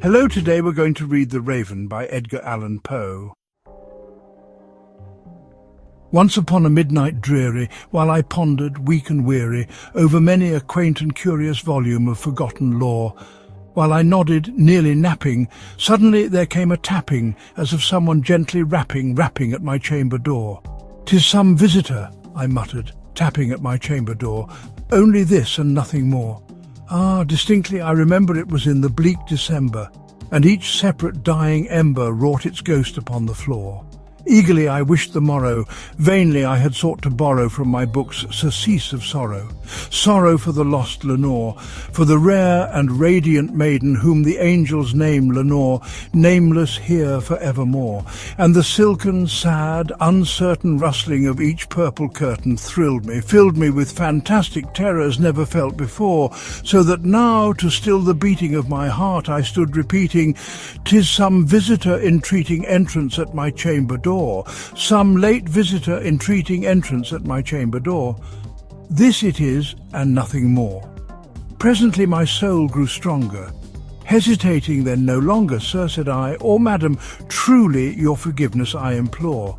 Hello, today we're going to read The Raven by Edgar Allan Poe. Once upon a midnight dreary, while I pondered, weak and weary, over many a quaint and curious volume of forgotten lore, while I nodded, nearly napping, suddenly there came a tapping, as of someone gently rapping at my chamber door. "'Tis some visitor," I muttered, tapping at my chamber door. "Only this and nothing more." Ah, distinctly I remember it was in the bleak December, and each separate dying ember wrought its ghost upon the floor. Eagerly I wished the morrow, vainly I had sought to borrow from my books surcease of sorrow. Sorrow for the lost Lenore, for the rare and radiant maiden whom the angels name Lenore, nameless here for evermore. And the silken, sad, uncertain rustling of each purple curtain thrilled me, filled me with fantastic terrors never felt before, so that now, to still the beating of my heart, I stood repeating, "'Tis some visitor entreating entrance at my chamber door. Some late visitor entreating entrance at my chamber door. This it is, and nothing more." Presently my soul grew stronger. Hesitating then no longer, "Sir," said I, "or madam, truly your forgiveness I implore.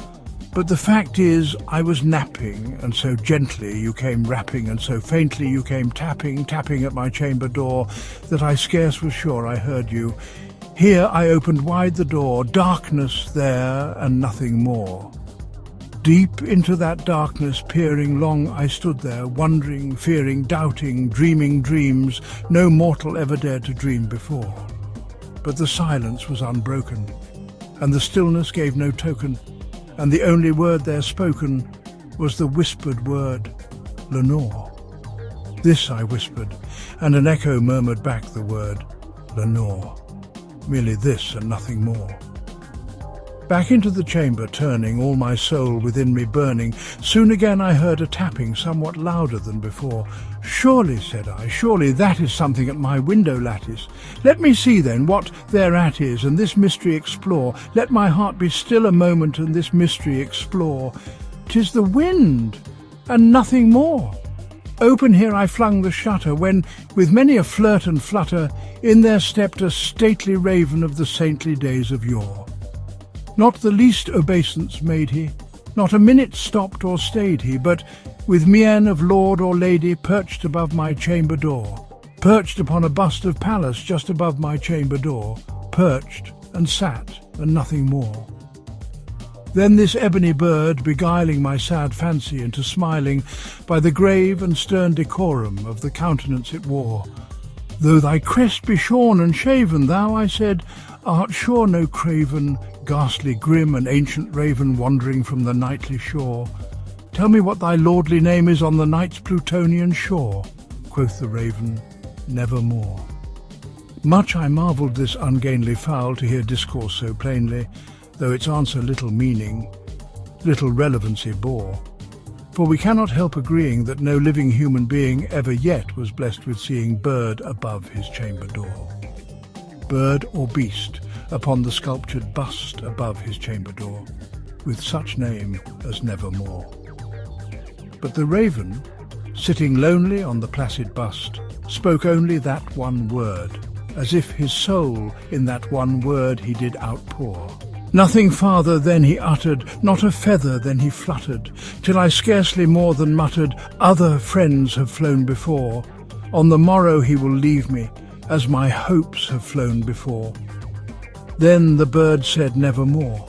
But the fact is, I was napping, and so gently you came rapping, and so faintly you came tapping at my chamber door, that I scarce was sure I heard you. Here I opened wide the door, darkness there and nothing more. Deep into that darkness peering long I stood there, wondering, fearing, doubting, dreaming dreams no mortal ever dared to dream before. But the silence was unbroken, and the stillness gave no token, and the only word there spoken was the whispered word, Lenore. This I whispered, and an echo murmured back the word, Lenore. Merely this and nothing more. Back into the chamber turning, all my soul within me burning, soon again I heard a tapping somewhat louder than before. "Surely," said I, "surely that is something at my window lattice. Let me see then what thereat is, and this mystery explore. Let my heart be still a moment and this mystery explore. 'Tis the wind, and nothing more." Open here I flung the shutter, when, with many a flirt and flutter, in there stepped a stately raven of the saintly days of yore. Not the least obeisance made he, not a minute stopped or stayed he, but, with mien of lord or lady, perched above my chamber door, perched upon a bust of Pallas just above my chamber door, perched and sat, and nothing more. Then this ebony bird, beguiling my sad fancy into smiling, by the grave and stern decorum of the countenance it wore, "Though thy crest be shorn and shaven, thou," I said, "art sure no craven, ghastly, grim, and ancient raven wandering from the nightly shore. Tell me what thy lordly name is on the night's Plutonian shore." Quoth the raven, "Nevermore." Much I marvelled this ungainly fowl to hear discourse so plainly, though its answer little meaning, little relevancy bore. For we cannot help agreeing that no living human being ever yet was blessed with seeing bird above his chamber door. Bird or beast upon the sculptured bust above his chamber door, with such name as Nevermore. But the raven, sitting lonely on the placid bust, spoke only that one word, as if his soul in that one word he did outpour. Nothing farther then he uttered, not a feather then he fluttered, till I scarcely more than muttered, "Other friends have flown before. On the morrow he will leave me, as my hopes have flown before." Then the bird said nevermore.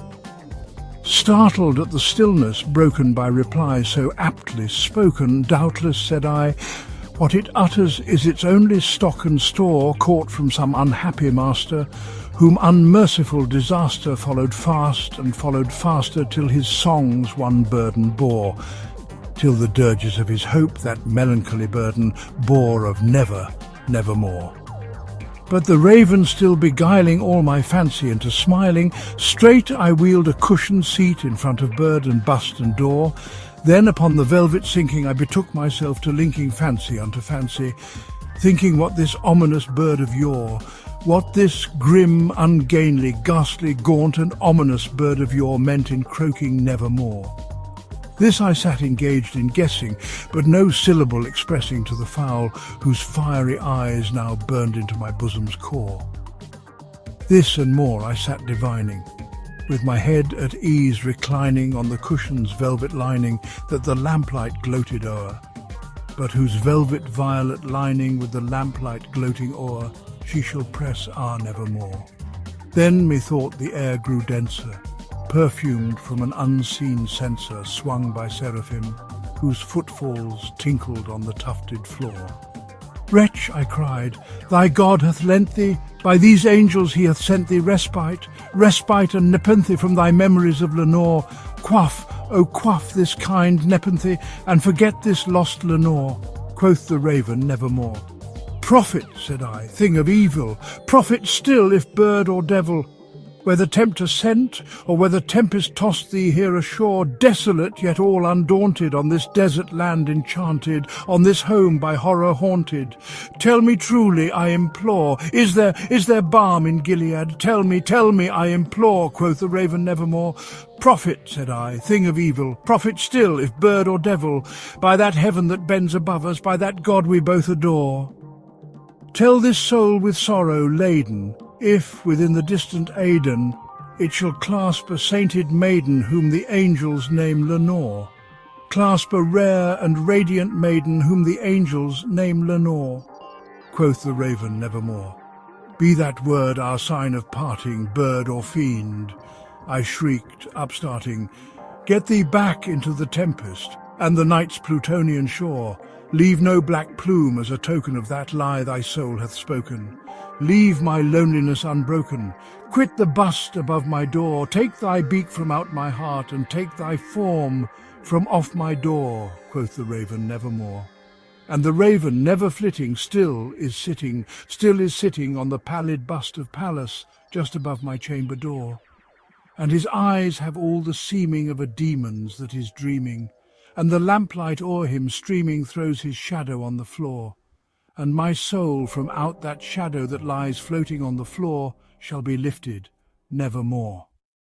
Startled at the stillness broken by reply so aptly spoken, "Doubtless," said I, "what it utters is its only stock and store, caught from some unhappy master, whom unmerciful disaster followed fast and followed faster, till his songs one burden bore, till the dirges of his hope that melancholy burden bore of never, nevermore." But the raven still beguiling all my fancy into smiling, straight I wheeled a cushioned seat in front of bird and bust and door. Then upon the velvet sinking I betook myself to linking fancy unto fancy, thinking what this ominous bird of yore, what this grim, ungainly, ghastly, gaunt and ominous bird of yore meant in croaking nevermore. This I sat engaged in guessing, but no syllable expressing to the fowl, whose fiery eyes now burned into my bosom's core. This and more I sat divining, with my head at ease reclining on the cushion's velvet lining that the lamplight gloated o'er, but whose velvet violet lining with the lamplight gloating o'er she shall press nevermore. Then methought the air grew denser, perfumed from an unseen censer swung by seraphim, whose footfalls tinkled on the tufted floor. Wretch, I cried, thy God hath lent thee, by these angels he hath sent thee respite and nepenthe from thy memories of Lenore. Quaff, O quaff this kind nepenthe, and forget this lost Lenore. Quoth the raven nevermore. Prophet, said I, thing of evil, prophet still if bird or devil, whether tempter sent, or whether tempest tossed thee here ashore, desolate yet all undaunted, on this desert land enchanted, on this home by horror haunted. Tell me truly, I implore, is there balm in Gilead? Tell me, I implore, quoth the raven nevermore. Prophet, said I, thing of evil, prophet still, if bird or devil, by that heaven that bends above us, by that God we both adore. Tell this soul with sorrow laden, if, within the distant Aidenn, it shall clasp a sainted maiden whom the angels name Lenore, clasp a rare and radiant maiden whom the angels name Lenore. Quoth the raven nevermore. Be that word our sign of parting, bird or fiend, I shrieked, upstarting. Get thee back into the tempest, and the night's Plutonian shore. Leave no black plume as a token of that lie thy soul hath spoken. Leave my loneliness unbroken. Quit the bust above my door. Take thy beak from out my heart, and take thy form from off my door, quoth the raven nevermore. And the raven, never flitting, still is sitting on the pallid bust of Pallas, just above my chamber door. And his eyes have all the seeming of a demon's that is dreaming, and the lamplight o'er him streaming throws his shadow on the floor. And my soul from out that shadow that lies floating on the floor shall be lifted nevermore.